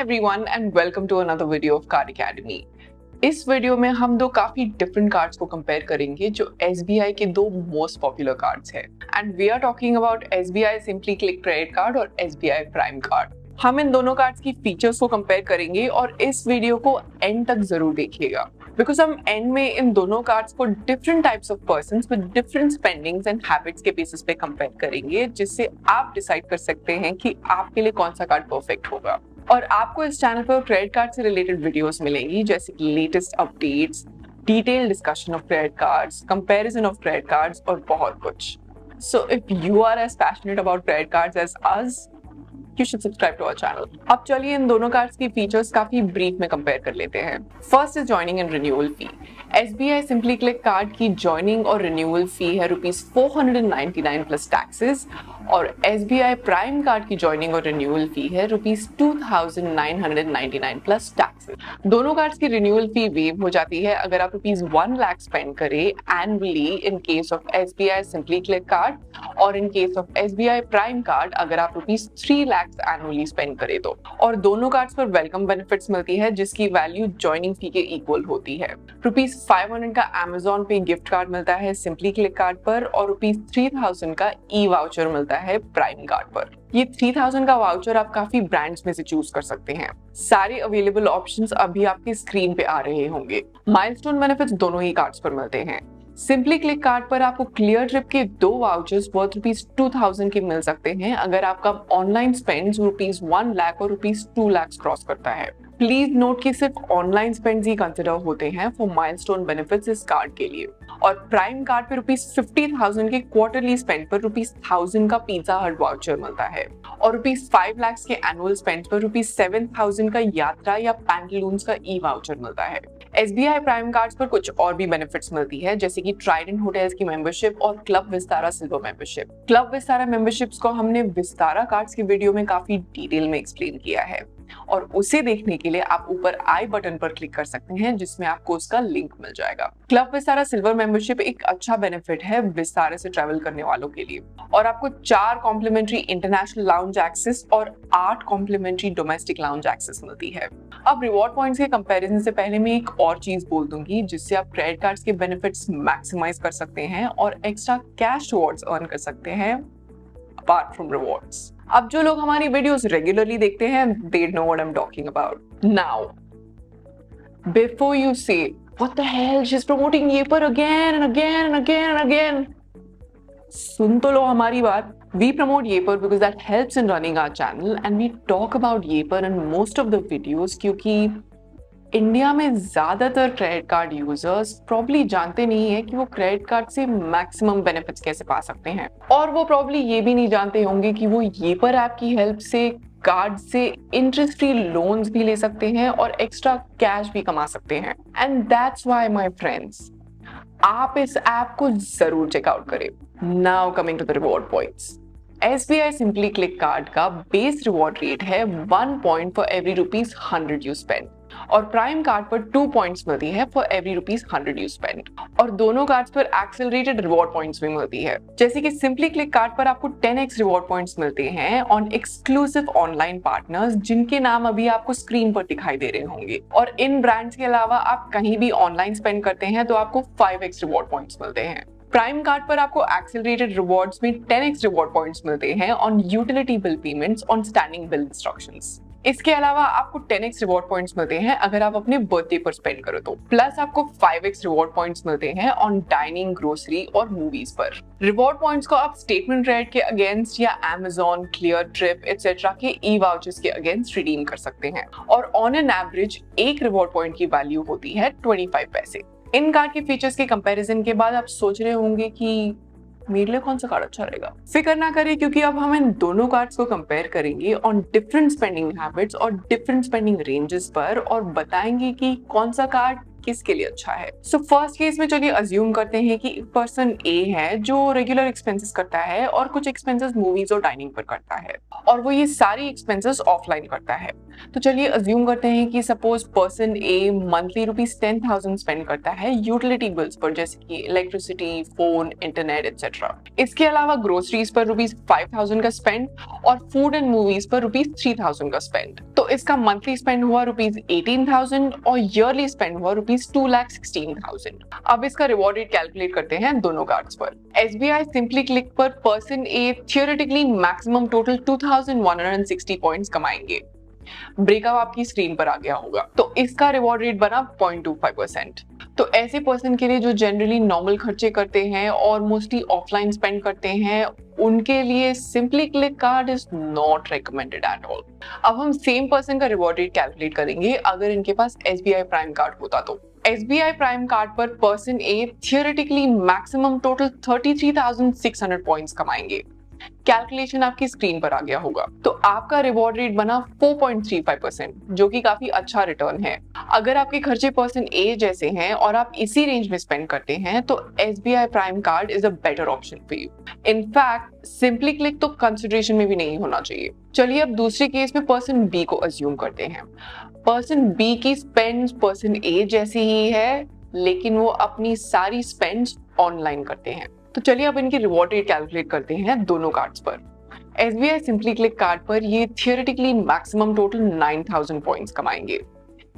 everyone and welcome to another video of Card Academy। इस video में हम दो काफी डिफरेंट कार्ड्स को कंपेयर करेंगे जो SBI के दो मोस्ट पॉपुलर कार्ड्स हैं and we are talking about SBI simply click credit card और SBI प्राइम कार्ड। हम इन दोनों कार्ड्स की फीचर्स को कंपेयर करेंगे और इस वीडियो को एंड तक जरूर देखिएगा बिकॉज हम एंड में इन दोनों कार्ड्स को different types of persons with different spendings and habits के बेसिस पे कंपेयर करेंगे जिससे आप डिसाइड कर सकते हैं कि आपके लिए कौन सा कार्ड परफेक्ट होगा। और आपको इस चैनल पर क्रेडिट कार्ड से रिलेटेड वीडियोस मिलेंगी जैसे कि latest updates, detail discussion of credit cards, comparison of credit cards और बहुत कुछ। So if you are as passionate about credit cards as us, you should subscribe to our channel। अब चलिए इन दोनों कार्ड्स की फीचर्स काफी ब्रीफ में compare कर लेते हैं। First is joining and renewal fee. SBI simply click card की जॉइनिंग और रिन्यूअल फी है ₹499 प्लस टैक्सेस और SBI प्राइम कार्ड की जॉइनिंग और रिन्यूअल फी है ₹2999 प्लस टैक्सेस। दोनों कार्ड्स की रिन्यूअल फी वेव हो जाती है अगर आप ₹1 लाख स्पेंड करें annually in case of SBI simply click card और in case of SBI prime card अगर आप ₹3 लाख एनुअली स्पेंड करें तो। और दोनों कार्ड्स पर वेलकम बेनिफिट्स मिलती है जिसकी वैल्यू जॉइनिंग फी के इक्वल होती है। ₹500 का Amazon पे गिफ्ट कार्ड मिलता है सिंपली क्लिक कार्ड पर और ₹3000 का ई वाउचर मिलता है प्राइम कार्ड पर। ये 3000 का वाउचर आप काफी ब्रांड्स में से चूज कर सकते हैं। सारे अवेलेबल ऑप्शंस अभी आपकी स्क्रीन पे आ रहे होंगे। माइलस्टोन बेनिफिट्स दोनों ही कार्ड्स पर मिलते हैं। सिंपली क्लिक कार्ड पर आपको क्लियर ट्रिप के 2 वाउचर्स वर्थ ₹2000 के मिल सकते हैं अगर आपका ऑनलाइन स्पेंड ₹1 लाख और ₹2 लाख क्रॉस करता है। प्लीज नोट कि सिर्फ ऑनलाइन स्पेंड्स ही कंसिडर होते हैं फॉर माइलस्टोन बेनिफिट्स इस कार्ड के लिए। और प्राइम कार्ड पे ₹50,000 के क्वार्टरली स्पेंड पर ₹1000 का पिज्जा हट वाउचर मिलता है और ₹5 लाख के एनुअल स्पेंड पर ₹7000 का यात्रा या पैंटलून्स का ई वाउचर मिलता है। SBI प्राइम कार्ड्स पर कुछ और भी बेनिफिट्स मिलती है जैसे कि ट्राइडेंट होटल्स की मेंबरशिप और club Vistara silver membership. Club Vistara memberships को हमने विस्तारा कार्ड्स की वीडियो में काफी डिटेल में एक्सप्लेन किया है और उसे देखने के लिए आप ऊपर आई बटन पर क्लिक कर सकते हैं जिसमें आपको उसका लिंक मिल जाएगा। क्लब विस्तारा सिल्वर मेंबरशिप एक अच्छा बेनिफिट है विस्तारा से ट्रैवल करने वालों के लिए और आपको 4 कॉम्प्लीमेंट्री इंटरनेशनल लाउंज एक्सेस और 8 कॉम्प्लीमेंट्री डोमेस्टिक लाउंज एक्सेस मिलती है। अब रिवॉर्ड पॉइंट्स के कंपैरिजन से पहले मैं एक और चीज बोल दूंगी जिससे आप क्रेडिट कार्ड्स के बेनिफिट्स मैक्सिमाइज कर सकते हैं और एक्स्ट्रा कैश रिवॉर्ड्स अर्न कर सकते हैं अपार्ट फ्रॉम रिवॉर्ड्स। अब जो लोग हमारी वीडियोस रेगुलरली देखते हैं they know what I'm talking about. Now, before you say, what the hell, she's promoting Yeper again and again and again and again. सुन तो लो हमारी बात। We promote Yeper because that helps in running our channel and we talk about Yeper in most of the videos क्योंकि India में ज्यादातर credit card users probably जानते नहीं है कि वो क्रेडिट कार्ड से मैक्सिमम बेनिफिट्स कैसे पा सकते हैं और वो प्रॉब्ली ये भी नहीं जानते होंगे कि वो येपर ऐप की हेल्प से कार्ड से इंटरेस्ट फ्री लोन्स भी ले सकते हैं और एक्स्ट्रा कैश भी कमा सकते हैं। And that's why my friends, आप इस ऐप को जरूर चेकआउट करें। Now coming to the reward points. SBI simply click card का बेस रिवॉर्ड रेट है 1 point for every ₹100 you spend और प्राइम कार्ड पर 2 पॉइंट्स मिलती है फॉर एवरी ₹100 यू स्पेंड और दोनों कार्ड्स पर एक्सेलरेटेड रिवॉर्ड पॉइंट्स भी मिलती है। जैसे कि सिंपली क्लिक कार्ड पर आपको 10x रिवॉर्ड पॉइंट्स मिलते हैं ऑन एक्सक्लूसिव ऑनलाइन पार्टनर्स जिनके नाम अभी आपको स्क्रीन पर दिखाई दे रहे होंगे और इन ब्रांड्स के अलावा आप कहीं भी ऑनलाइन स्पेंड करते हैं तो आपको 5x रिवॉर्ड पॉइंट्स मिलते हैं। प्राइम कार्ड पर आपको एक्सेलरेटेड रिवॉर्ड्स में 10x रिवॉर्ड पॉइंट्स मिलते हैं on utility bill payments on standing bill instructions. इसके अलावा आपको 10x रिवॉर्ड पॉइंट्स मिलते हैं अगर आप अपने बर्थडे पर स्पेंड करो तो, प्लस आपको 5x रिवॉर्ड पॉइंट्स मिलते हैं ऑन डाइनिंग, ग्रोसरी और मूवीज पर। रिवॉर्ड पॉइंट्स को आप स्टेटमेंट रेट के अगेंस्ट या Amazon, क्लियर ट्रिप एक्सेट्रा के ई वाउचर्स के अगेंस्ट रिडीम कर सकते हैं और ऑन एन एवरेज एक रिवॉर्ड पॉइंट की वैल्यू होती है 25 पैसे। इन कार्ड के फीचर्स के कंपैरिजन के बाद आप सोच रहे होंगे कि मेरे लिए कौन सा कार्ड अच्छा रहेगा। फिक्र ना करिए क्योंकि अब हम इन दोनों कार्ड्स को कंपेयर करेंगे ऑन डिफरेंट स्पेंडिंग हैबिट्स और डिफरेंट स्पेंडिंग रेंजेस पर और बताएंगे कि कौन सा कार्ड किसके लिए अच्छा है। सो फर्स्ट केस में चलिए अज्यूम करते हैं कि पर्सन ए है जो रेगुलर एक्सपेंसेस करता है और कुछ एक्सपेंसेस मूवीज और डाइनिंग पर करता है, और वो ये सारी एक्सपेंसेस ऑफलाइन करता है। तो चलिए अज्यूम करते हैं कि सपोज पर्सन ए मंथली ₹10,000 स्पेंड करता है यूटिलिटी बिल्स पर, जैसे कि इलेक्ट्रिसिटी, फोन, इंटरनेट एक्सेट्रा। इसके अलावा ग्रोसरीज पर ₹5,000 का स्पेंड और फूड एंड मूवीज पर ₹3,000 का स्पेंड। तो इसका मंथली स्पेंड हुआ ₹18,000 और ईयरली स्पेंड हुआ ₹2,16,000। अब इसका रिवॉर्ड रेट कैलकुलेट करते हैं दोनों कार्ड्स पर। SBI सिंपली क्लिक पर पर्सन ए थियोरेटिकली मैक्सिमम टोटल 2,160 पॉइंट्स कमाएंगे। ब्रेकअप आपकी स्क्रीन पर आ गया होगा। तो इसका रिवॉर्ड रेट बना 0.25%। तो ऐसे पर्सन के लिए जो जनरली नॉर्मल खर्चे करते हैं और मोस्टली ऑफलाइन स्पेंड करते हैं, उनके लिए simply click card is not recommended at all. अब हम सेम पर्सन का रिवॉर्ड रेट कैलकुलेट करेंगे अगर इनके पास SBI प्राइम कार्ड होता तो। SBI प्राइम कार्ड पर पर्सन ए थियोरेटिकली मैक्सिमम टोटल 33,600 पॉइंट्स कमाएंगे। कैलकुलेशन आपकी स्क्रीन पर आ गया होगा। तो आपका रिवॉर्ड रेट बना 4.35%, जो कि काफी अच्छा रिटर्न है। अगर आपके खर्चे पर्सन ए जैसे हैं और आप इसी रेंज में स्पेंड करते हैं तो SBI prime card is a better option for you. In fact simply click तो कंसिडरेशन में भी नहीं होना चाहिए। चलिए अब दूसरे केस में पर्सन बी को अज्यूम करते हैं। पर्सन बी की स्पेंड पर्सन ए जैसी ही है, लेकिन वो अपनी सारी स्पेंड्स ऑनलाइन करते हैं। तो चलिए अब इनकी रिवॉर्ड रेट कैलकुलेट करते हैं दोनों कार्ड्स पर। SBI सिंपली क्लिक कार्ड पर ये थियोरेटिकली मैक्सिमम टोटल 9,000 पॉइंट्स कमाएंगे।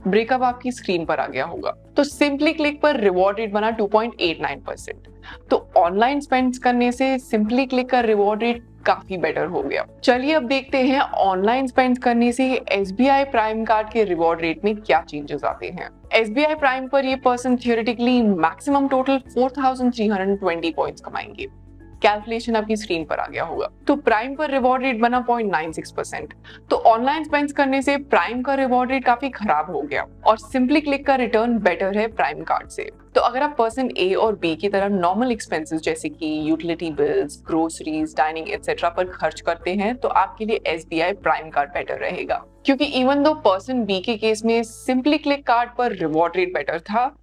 ब्रेकअप आपकी स्क्रीन पर आ गया होगा। तो सिंपली क्लिक पर रिवॉर्ड रेट बना 2.89%। तो ऑनलाइन स्पेंड करने से सिंपली क्लिक का रिवॉर्ड रेट काफी बेटर हो गया। चलिए अब देखते हैं ऑनलाइन स्पेंड करने से SBI प्राइम कार्ड के रिवॉर्ड रेट में क्या चेंजेस आते हैं। SBI प्राइम पर ये person theoretically maximum total 4,320 points कमाएंगे। कैलकुलेशन आपकी स्क्रीन पर आ गया होगा। तो प्राइम पर रिवॉर्ड रेट बना 0.96%। तो ऑनलाइन स्पेंड करने से प्राइम का रिवॉर्ड रेट काफी खराब हो गया और सिंपली क्लिक का रिटर्न बेटर है प्राइम कार्ड से। तो अगर आप पर्सन ए और बी की तरह नॉर्मल एक्सपेंसेस जैसे कि utility bills, groceries, dining etcetera पर खर्च करते हैं तो आपके लिए SBI प्राइम कार्ड बेटर रहेगा। क्योंकि इवन दो पर्सन बी के केस में सिंपली क्लिक कार्ड पर रिवॉर्ड रेट बेटर था,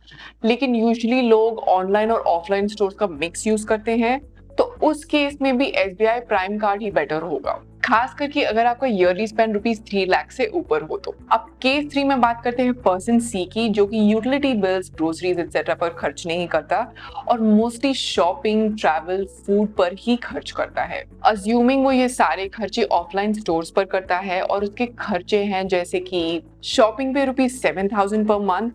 लेकिन यूजुअली लोग ऑनलाइन और ऑफलाइन स्टोर्स का मिक्स यूज करते हैं, तो उस केस में भी SBI प्राइम कार्ड ही बेटर होगा, खास करके अगर आपका ईयरली स्पेंड ₹3 लाख से ऊपर हो तो। अब केस 3 में बात करते हैं पर्सन सी की, जो कि यूटिलिटी बिल्स, ग्रोसरीज एक्सेट्रा पर खर्च नहीं करता और मोस्टली शॉपिंग, ट्रैवल, फूड पर ही खर्च करता है। अज्यूमिंग वो ये सारे खर्चे ऑफलाइन स्टोर्स पर करता है और उसके खर्चे हैं जैसे कि शॉपिंग पे ₹7,000 पर मंथ,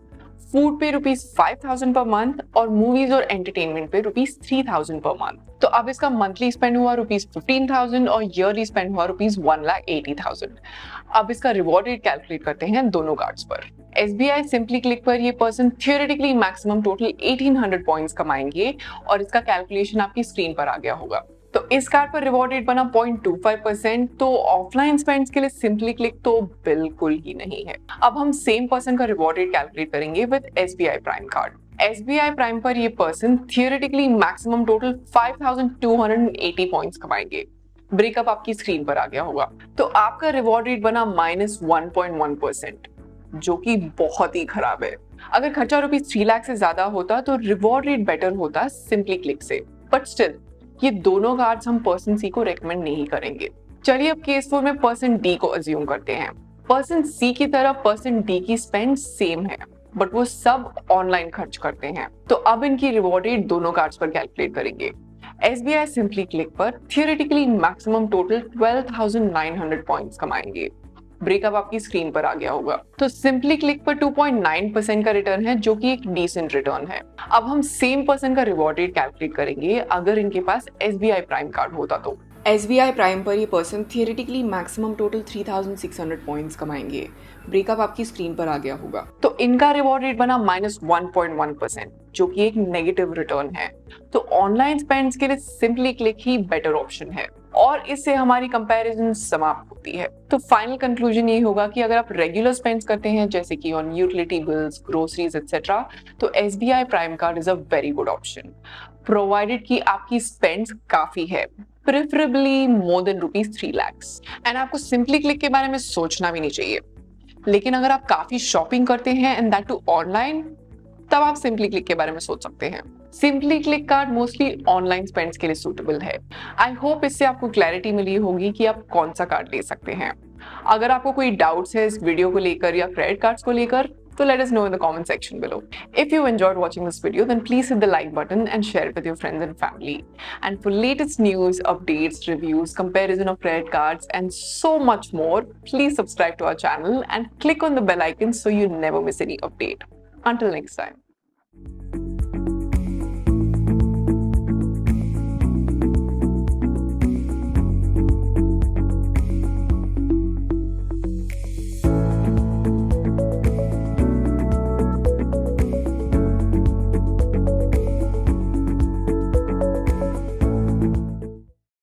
फूड पे ₹5,000 पर मंथ और मूवीज और एंटरटेनमेंट पे ₹3,000 पर मंथ। तो अब इसका मंथली स्पेंड हुआ ₹15,000 और ईयरली स्पेंड हुआ ₹1,80,000। अब इसका रिवॉर्ड रेट कैलकुलेट करते हैं दोनों कार्ड्स पर। SBI सिंपली क्लिक पर ये person theoretically maximum total 1,800 points कमाएंगे और इसका कैलकुलेशन आपकी स्क्रीन पर आ गया होगा। तो इस कार्ड पर रिवॉर्ड रेट बना 0.25%। तो ऑफलाइन स्पेंड्स के लिए सिंपली क्लिक तो बिल्कुल ही नहीं है। अब हम सेम पर्सन का रिवॉर्ड रेट कैलकुलेट करेंगे with SBI prime card. SBI prime पर ये person theoretically maximum total 5,280 points कमाएंगे। ब्रेकअप आपकी स्क्रीन पर आ गया होगा। तो आपका रिवॉर्ड रेट बना -1.1%, जो कि बहुत ही खराब है। अगर खर्चा ₹3 लाख से ज्यादा होता तो रिवॉर्ड रेट बेटर होता सिंपली क्लिक से, बट स्टिल ये दोनों कार्ड्स हम पर्सन सी को रेकमेंड नहीं करेंगे। चलिए अब केस 4 में पर्सन डी को अज्यूम करते हैं। पर्सन सी की तरह पर्सन डी की स्पेंड सेम है, बट वो सब ऑनलाइन खर्च करते हैं। तो अब इनकी रिवॉर्ड रेट दोनों कार्ड्स पर कैलकुलेट करेंगे। SBI सिंपली क्लिक पर थियोरेटिकली मैक्सिमम टोटल 12,900 पॉइंट्स कमाएंगे। ब्रेकअप आपकी स्क्रीन पर आ गया होगा। तो सिंपली क्लिक पर 2.9% का रिटर्न है, जो कि एक डिसेंट रिटर्न है। अब हम सेम पर्सन का रिवॉर्ड रेट कैलकुलेट करेंगे अगर इनके पास SBI प्राइम कार्ड होता तो। SBI प्राइम पर ये person theoretically maximum total 3,600 points कमाएंगे। ब्रेकअप आपकी स्क्रीन पर आ गया होगा। तो इनका रिवॉर्ड रेट बना -1.1%, जो कि एक नेगेटिव रिटर्न है। तो ऑनलाइन स्पेंड्स के लिए सिंपली क्लिक ही बेटर ऑप्शन है और इससे हमारी कंपैरिजन समाप्त होती है। तो फाइनल कंक्लूजन ये होगा कि अगर आप रेगुलर स्पेंड्स करते हैं जैसे कि on utility bills, groceries etcetera, तो SBI prime card is a very good option, provided कि आपकी स्पेंड्स काफी है, preferably more than ₹3 lakh. And आपको सिंपली क्लिक के बारे में सोचना भी नहीं चाहिए। लेकिन अगर आप काफी शॉपिंग करते हैं एंड दैट टू ऑनलाइन, तब आप सिंपली क्लिक के बारे में सोच सकते हैं। Simply click card mostly online spends के लिए सूटेबल है। आई होप इससे आपको क्लैरिटी मिली होगी कि आप कौन सा कार्ड ले सकते हैं। अगर आपको कोई डाउट्स है इस वीडियो को लेकर या क्रेडिट कार्ड्स को लेकर, तो let us know in the comment section below. If you enjoyed watching this video, then please hit the like button and share it with your friends and family. And for latest news, updates, reviews, comparison of credit cards, and so much more, please subscribe to our channel and click on the bell icon so you never miss any update. Until next time.